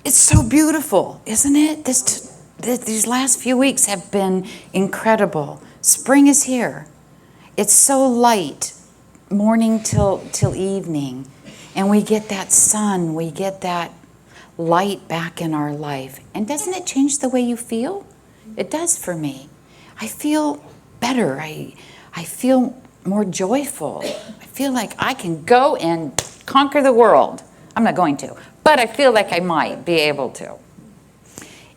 It's so beautiful, isn't it? These last few weeks have been incredible. Spring is here. It's so light, morning till evening, and we get that sun, we get that light back in our life. And doesn't it change the way you feel? It does for me. I feel better. I feel more joyful. I feel like I can go and conquer the world. I'm not going to, but I feel like I might be able to.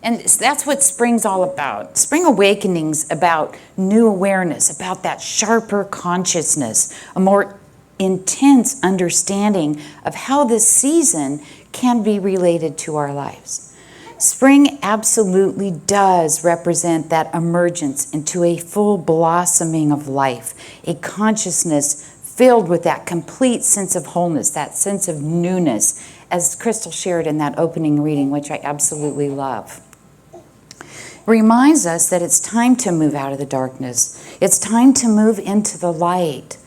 And that's what spring's all about. Spring awakening's about new awareness, about that sharper consciousness, a more intense understanding of how this season can be related to our lives. Spring absolutely does represent that emergence into a full blossoming of life, a consciousness filled with that complete sense of wholeness, that sense of newness, as Crystal shared in that opening reading, which I absolutely love. Reminds us that it's time to move out of the darkness. It's time to move into the light,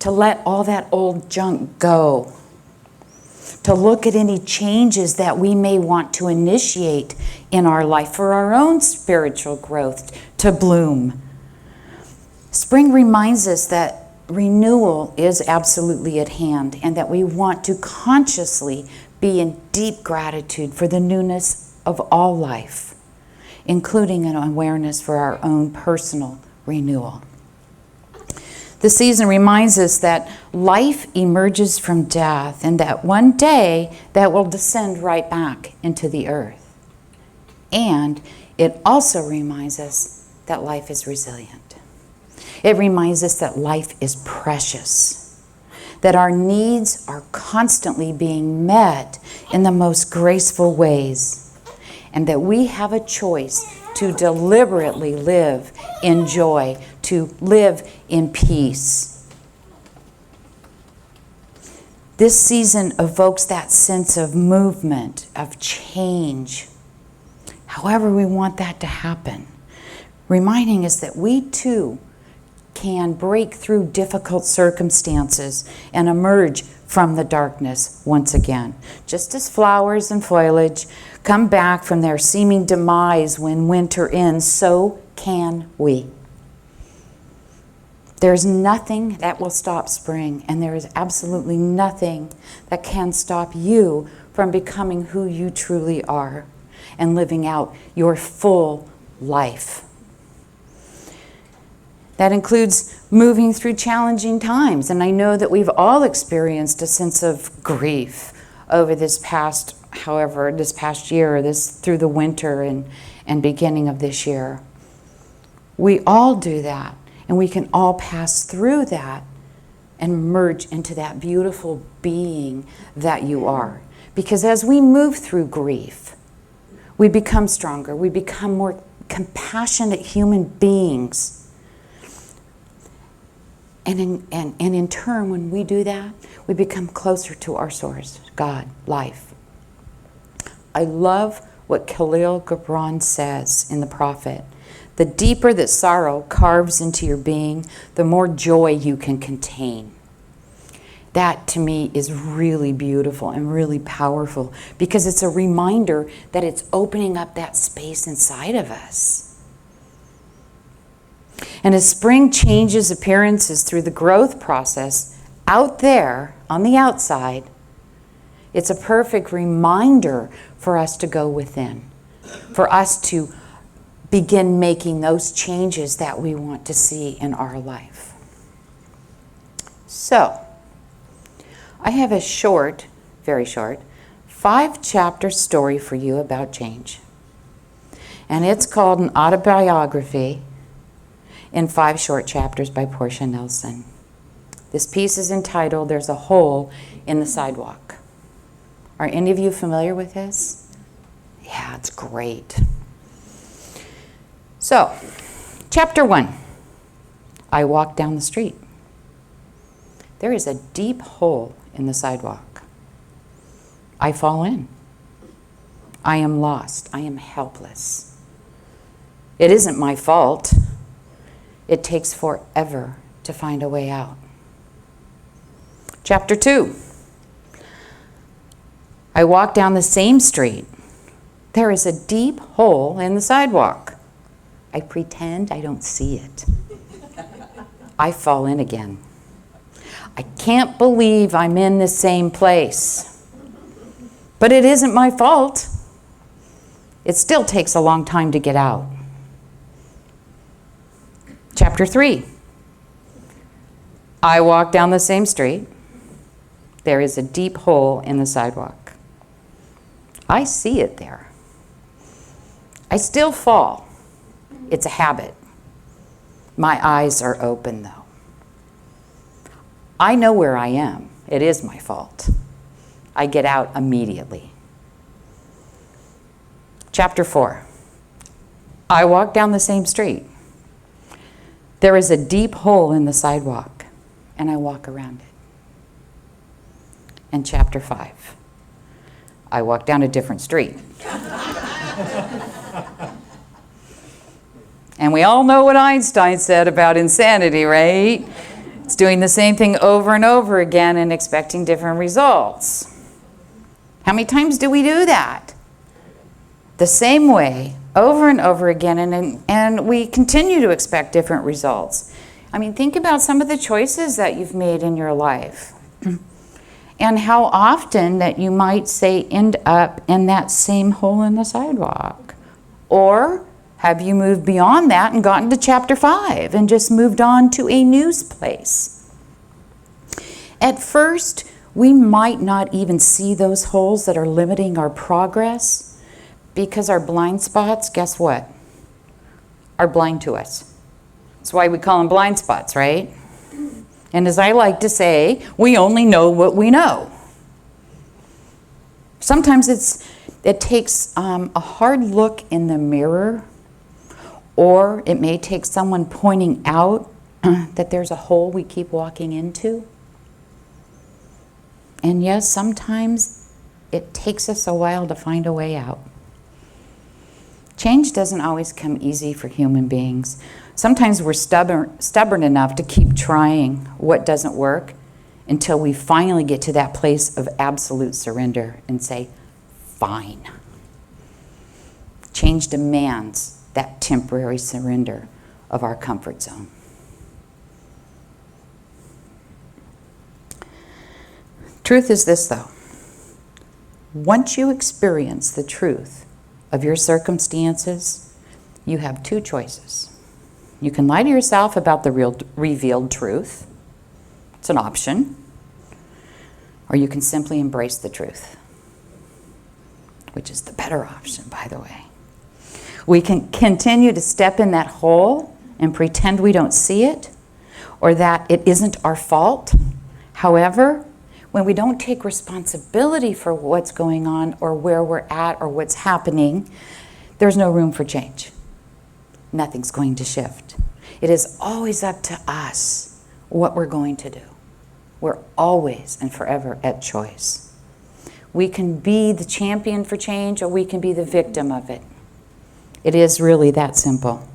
to let all that old junk go, to look at any changes that we may want to initiate in our life for our own spiritual growth to bloom. Spring reminds us that renewal is absolutely at hand and that we want to consciously be in deep gratitude for the newness of all life, including an awareness for our own personal renewal. The season reminds us that life emerges from death and that one day that will descend right back into the earth. And it also reminds us that life is resilient. It reminds us that life is precious, that our needs are constantly being met in the most graceful ways, and that we have a choice to deliberately live in joy, to live in peace. This season evokes that sense of movement, of change, however we want that to happen, reminding us that we too can break through difficult circumstances and emerge from the darkness once again. Just as flowers and foliage come back from their seeming demise when winter ends, so can we. There's nothing that will stop spring, and there is absolutely nothing that can stop you from becoming who you truly are and living out your full life. That includes moving through challenging times, and I know that we've all experienced a sense of grief over this past year, through the winter and beginning of this year. We all do that, and we can all pass through that and merge into that beautiful being that you are. Because as we move through grief, we become stronger, we become more compassionate human beings. And in turn, when we do that, we become closer to our source, God, life. I love what Khalil Gibran says in The Prophet. The deeper that sorrow carves into your being, the more joy you can contain. That, to me, is really beautiful and really powerful because it's a reminder that it's opening up that space inside of us. And as spring changes appearances through the growth process out there on the outside, it's a perfect reminder for us to go within, for us to begin making those changes that we want to see in our life. So, I have a short, very short, 5-chapter story for you about change. And it's called An Autobiography in 5 short chapters by Portia Nelson. This piece is entitled, There's a Hole in the Sidewalk. Are any of you familiar with this? Yeah, it's great. So, chapter 1. I walk down the street. There is a deep hole in the sidewalk. I fall in. I am lost. I am helpless. It isn't my fault. It takes forever to find a way out. Chapter 2. I walk down the same street. There is a deep hole in the sidewalk. I pretend I don't see it. I fall in again. I can't believe I'm in the same place. But it isn't my fault. It still takes a long time to get out. Chapter 3. I walk down the same street. There is a deep hole in the sidewalk. I see it there. I still fall. It's a habit. My eyes are open, though. I know where I am. It is my fault. I get out immediately. Chapter 4. I walk down the same street. There is a deep hole in the sidewalk, and I walk around it. And chapter 5. I walk down a different street. And we all know what Einstein said about insanity, right? It's doing the same thing over and over again and expecting different results. How many times do we do that? The same way, over and over again, and we continue to expect different results. I mean, think about some of the choices that you've made in your life. And how often that you might say end up in that same hole in the sidewalk. Or have you moved beyond that and gotten to chapter 5 and just moved on to a new place? At first, we might not even see those holes that are limiting our progress because our blind spots, guess what? Are blind to us. That's why we call them blind spots, right? And as I like to say, we only know what we know. Sometimes it takes a hard look in the mirror, or it may take someone pointing out that there's a hole we keep walking into. And yes, sometimes it takes us a while to find a way out. Change doesn't always come easy for human beings. Sometimes we're stubborn enough to keep trying what doesn't work until we finally get to that place of absolute surrender and say, fine. Change demands that temporary surrender of our comfort zone. Truth is this, though. Once you experience the truth of your circumstances, you have two choices. You can lie to yourself about the revealed truth. It's an option. Or you can simply embrace the truth, which is the better option, by the way. We can continue to step in that hole and pretend we don't see it or that it isn't our fault. However, when we don't take responsibility for what's going on or where we're at or what's happening, there's no room for change. Nothing's going to shift. It is always up to us what we're going to do. We're always and forever at choice. We can be the champion for change or we can be the victim of it. It is really that simple.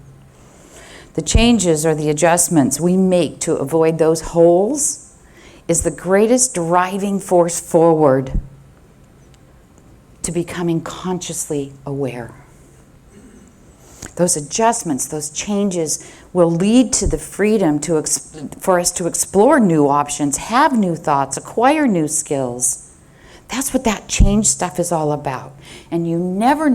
The changes or the adjustments we make to avoid those holes is the greatest driving force forward to becoming consciously aware. Those adjustments, those changes will lead to the freedom for us to explore new options, have new thoughts, acquire new skills. That's what that change stuff is all about. And you never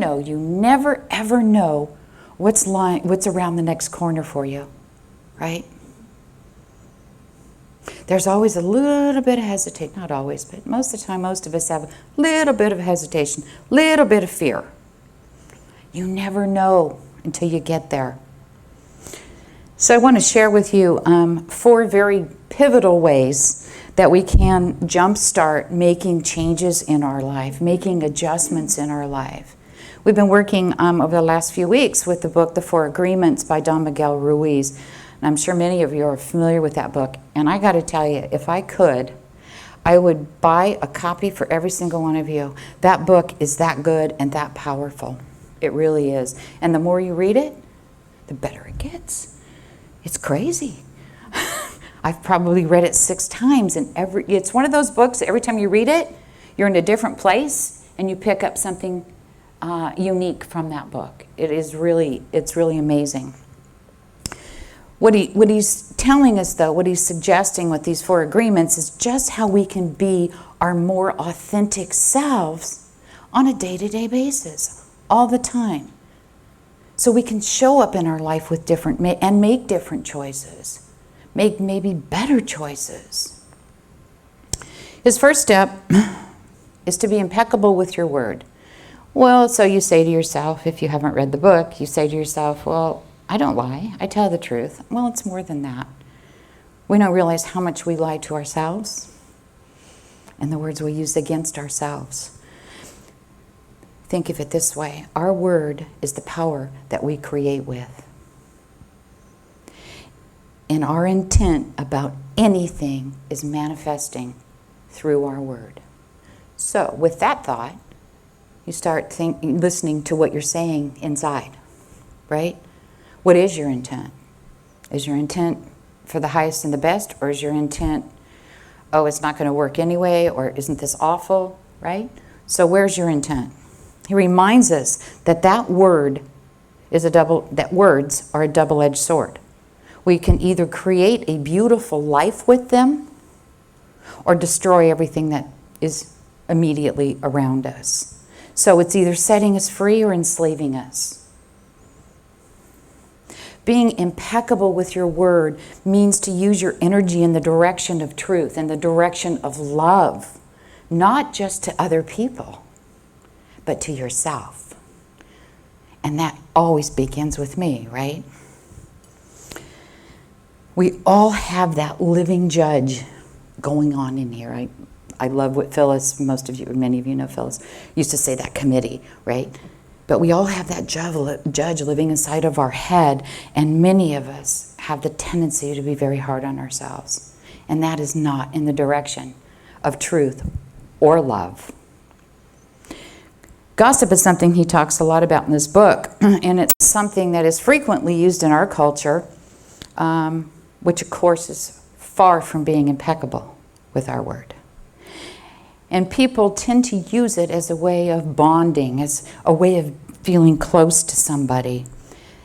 ever know what's around the next corner for you, right? There's always a little bit of hesitation, not always, but most of the time, most of us have a little bit of hesitation, little bit of fear. You never know until you get there. So I want to share with you 4 very pivotal ways that we can jumpstart making changes in our life, making adjustments in our life. We've been working over the last few weeks with the book, The 4 Agreements by Don Miguel Ruiz. And I'm sure many of you are familiar with that book. And I got to tell you, if I could, I would buy a copy for every single one of you. That book is that good and that powerful. It really is. And the more you read it, the better it gets. It's crazy. I've probably read it 6 times, and it's one of those books, every time you read it, you're in a different place, and you pick up something unique from that book. It's really amazing. What he's telling us, though, what he's suggesting with these 4 agreements is just how we can be our more authentic selves on a day-to-day basis, all the time. So we can show up in our life with and make different choices, make maybe better choices. His first step is to be impeccable with your word. Well, so you say to yourself, if you haven't read the book, you say to yourself, well, I don't lie, I tell the truth. Well, it's more than that. We don't realize how much we lie to ourselves and the words we use against ourselves. Think of it this way. Our word is the power that we create with. And our intent about anything is manifesting through our word. So, with that thought, you start listening to what you're saying inside, right? What is your intent? Is your intent for the highest and the best, or is your intent, oh, it's not going to work anyway, or isn't this awful, right? So where's your intent? He reminds us that words are a double-edged sword. We can either create a beautiful life with them or destroy everything that is immediately around us. So it's either setting us free or enslaving us. Being impeccable with your word means to use your energy in the direction of truth, in the direction of love, not just to other people, but to yourself. And that always begins with me, right? We all have that living judge going on in here. I love what Phyllis, many of you know Phyllis, used to say, that committee, right? But we all have that judge living inside of our head, and many of us have the tendency to be very hard on ourselves. And that is not in the direction of truth or love. Gossip is something he talks a lot about in this book, and it's something that is frequently used in our culture, which of course is far from being impeccable with our word. And people tend to use it as a way of bonding, as a way of feeling close to somebody.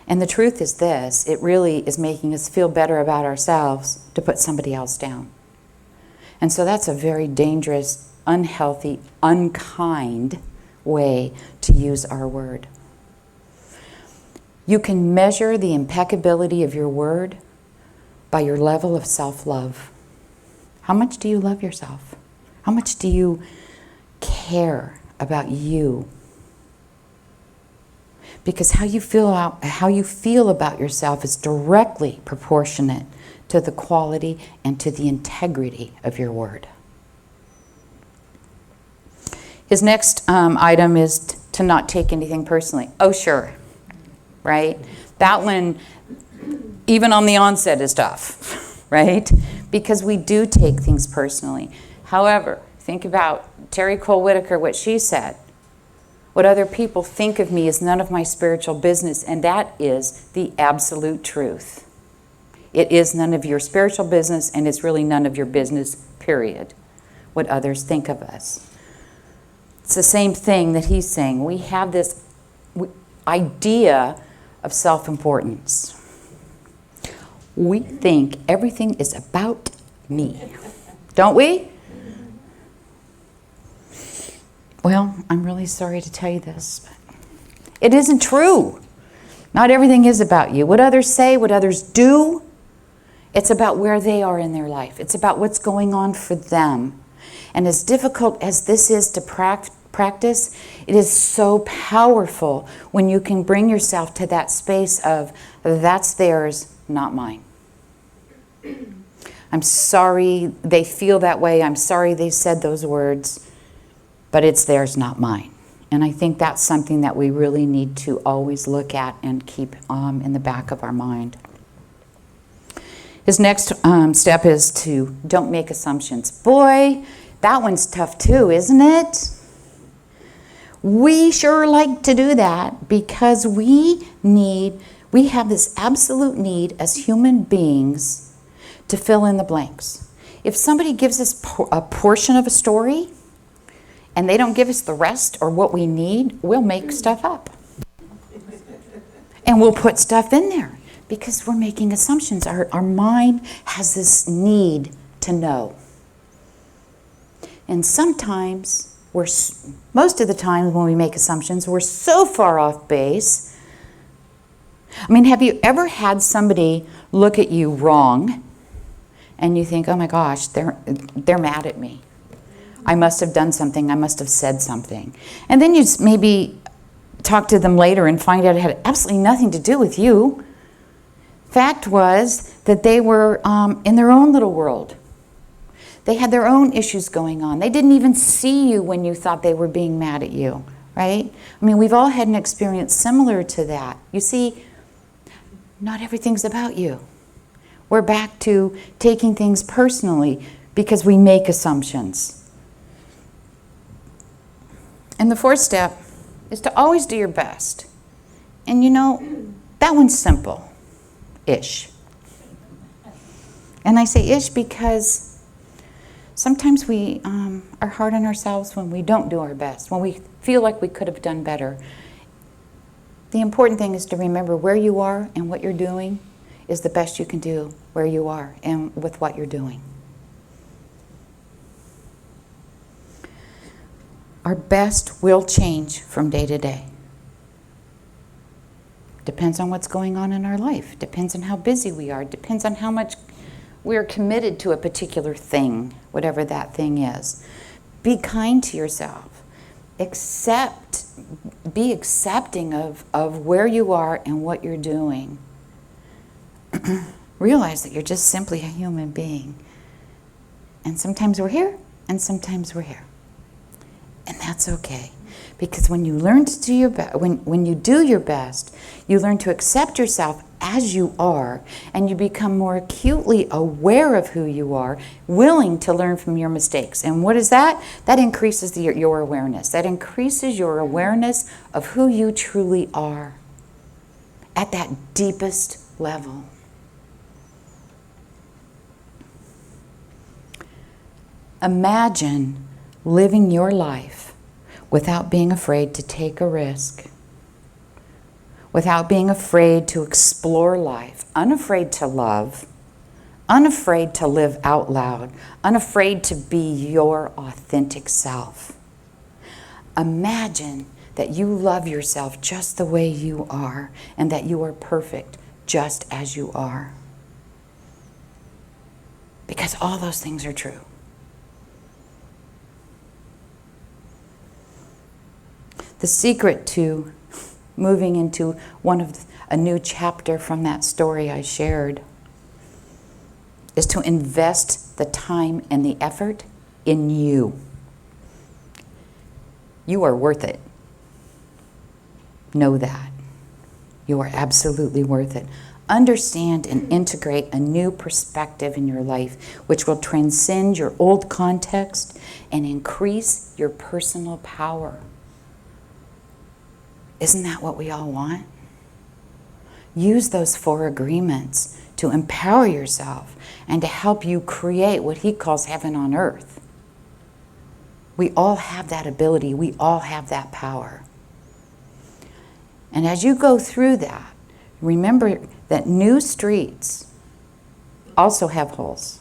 And the truth is this, it really is making us feel better about ourselves to put somebody else down. And so that's a very dangerous, unhealthy, unkind way to use our word. You can measure the impeccability of your word by your level of self-love. How much do you love yourself? How much do you care about you? Because how you feel about yourself is directly proportionate to the quality and to the integrity of your word. His next item is to not take anything personally. Oh, sure, right? That one, even on the onset, is tough, right? Because we do take things personally. However, think about Terry Cole Whitaker, what she said. What other people think of me is none of my spiritual business, and that is the absolute truth. It is none of your spiritual business, and it's really none of your business, period, what others think of us. It's the same thing that he's saying. We have this idea of self-importance. We think everything is about me, don't we? Well, I'm really sorry to tell you this, but it isn't true. Not everything is about you. What others say, what others do, it's about where they are in their life. It's about what's going on for them. And as difficult as this is to practice, it is so powerful when you can bring yourself to that space of, that's theirs, not mine. I'm sorry they feel that way. I'm sorry they said those words. But it's theirs, not mine. And I think that's something that we really need to always look at and keep in the back of our mind. His next step is to don't make assumptions. Boy, that one's tough too, isn't it? We sure like to do that because we have this absolute need as human beings to fill in the blanks. If somebody gives us a portion of a story, and they don't give us the rest or what we need, we'll make stuff up. And we'll put stuff in there because we're making assumptions. Our mind has this need to know. And sometimes, most of the time when we make assumptions, we're so far off base. I mean, have you ever had somebody look at you wrong and you think, oh my gosh, they're mad at me. I must have done something, I must have said something. And then you maybe talk to them later and find out it had absolutely nothing to do with you. Fact was that they were in their own little world. They had their own issues going on. They didn't even see you when you thought they were being mad at you, right? I mean, we've all had an experience similar to that. You see, not everything's about you. We're back to taking things personally because we make assumptions. And the fourth step is to always do your best. And you know, that one's simple-ish. And I say ish because sometimes we are hard on ourselves when we don't do our best, when we feel like we could have done better. The important thing is to remember where you are and what you're doing is the best you can do where you are and with what you're doing. Our best will change from day to day. Depends on what's going on in our life. Depends on how busy we are. Depends on how much we're committed to a particular thing, whatever that thing is. Be kind to yourself. Be accepting of where you are and what you're doing. Realize that you're just simply a human being. And sometimes we're here, and sometimes we're here. And that's okay. Because when you learn to do your best, when you do your best, you learn to accept yourself as you are, and you become more acutely aware of who you are, willing to learn from your mistakes. And what is that? That increases your awareness. That increases your awareness of who you truly are at that deepest level. Imagine living your life without being afraid to take a risk, without being afraid to explore life, unafraid to love, unafraid to live out loud, unafraid to be your authentic self. Imagine that you love yourself just the way you are and that you are perfect just as you are. Because all those things are true. The secret to moving into a new chapter from that story I shared is to invest the time and the effort in you. You are worth it. Know that. You are absolutely worth it. Understand and integrate a new perspective in your life, which will transcend your old context and increase your personal power. Isn't that what we all want? Use those 4 agreements to empower yourself and to help you create what he calls heaven on earth. We all have that ability. We all have that power. And as you go through that, remember that new streets also have holes.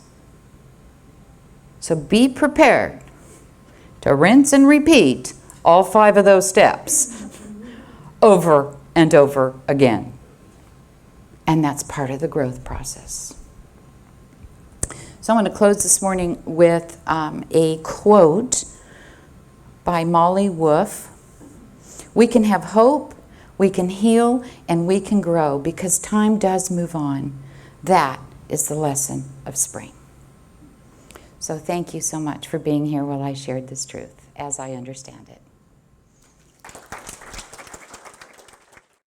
So be prepared to rinse and repeat all 5 of those steps over and over again. And that's part of the growth process. So I'm going to close this morning with a quote by Molly Wolf. We can have hope, we can heal, and we can grow because time does move on. That is the lesson of spring. So thank you so much for being here while I shared this truth as I understand it.